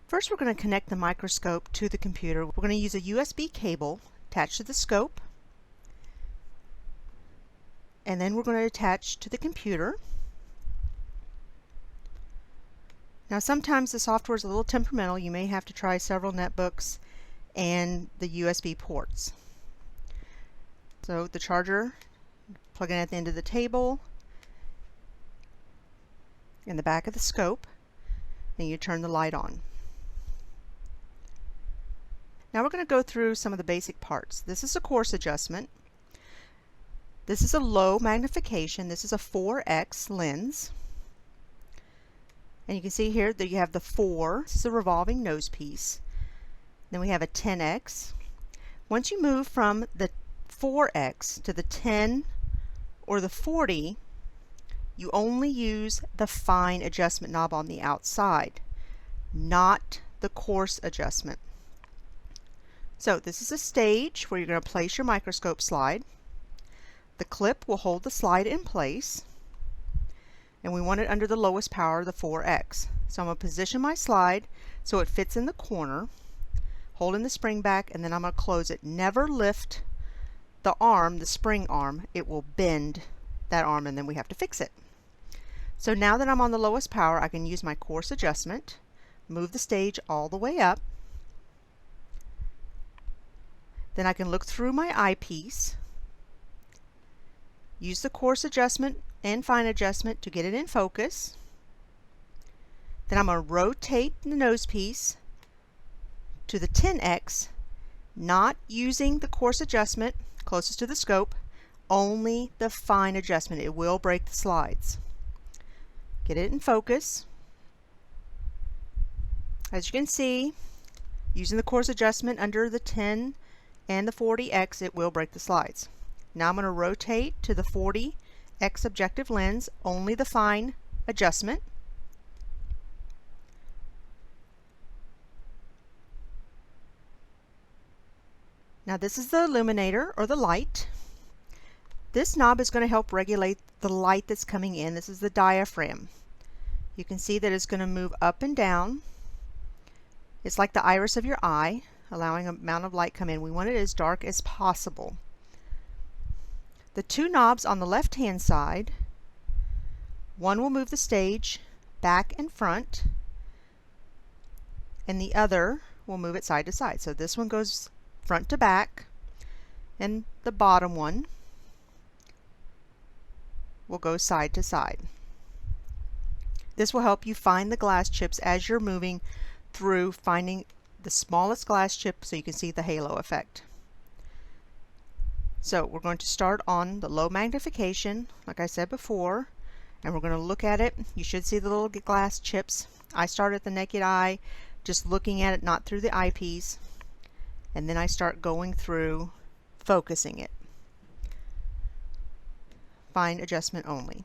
First, we're going to connect the microscope to the computer. We're going to use a USB cable attached to the scope, and then we're going to attach to the computer. Now sometimes the software is a little temperamental. You may have to try several netbooks and the USB ports. So the charger, plug in at the end of the table, in the back of the scope, and you turn the light on. Now we're going to go through some of the basic parts. This is a coarse adjustment. This is a low magnification. This is a 4x lens. And you can see here that you have the 4. This is a revolving nose piece. Then we have a 10x. Once you move from the 4x to the 10 or the 40, you only use the fine adjustment knob on the outside, not the coarse adjustment. So this is a stage where you're going to place your microscope slide. The clip will hold the slide in place, and we want it under the lowest power, the 4x. So I'm going to position my slide so it fits in the corner, holding the spring back, and then I'm going to close it. Never lift the arm, the spring arm. It will bend that arm, and then we have to fix it. So now that I'm on the lowest power, I can use my coarse adjustment, move the stage all the way up. Then I can look through my eyepiece, use the coarse adjustment and fine adjustment to get it in focus. Then I'm going to rotate the nose piece to the 10x, not using the coarse adjustment closest to the scope, only the fine adjustment. It will break the slides. Get it in focus. As you can see, using the coarse adjustment under the 10 and the 40x, it will break the slides. Now I'm going to rotate to the 40x objective lens, only the fine adjustment. Now this is the illuminator or the light. This knob is going to help regulate the light that's coming in. This is the diaphragm. You can see that it's going to move up and down. It's like the iris of your eye, allowing an amount of light come in. We want it as dark as possible. The two knobs on the left hand side, one will move the stage back and front, and the other will move it side to side. So this one goes front to back, and the bottom one will go side to side. This will help you find the glass chips as you're moving through, finding the smallest glass chip so you can see the halo effect. So we're going to start on the low magnification, like I said before, and we're going to look at it. You should see the little glass chips. I start at the naked eye, just looking at it, not through the eyepiece, and then I start going through, focusing it. Fine adjustment only.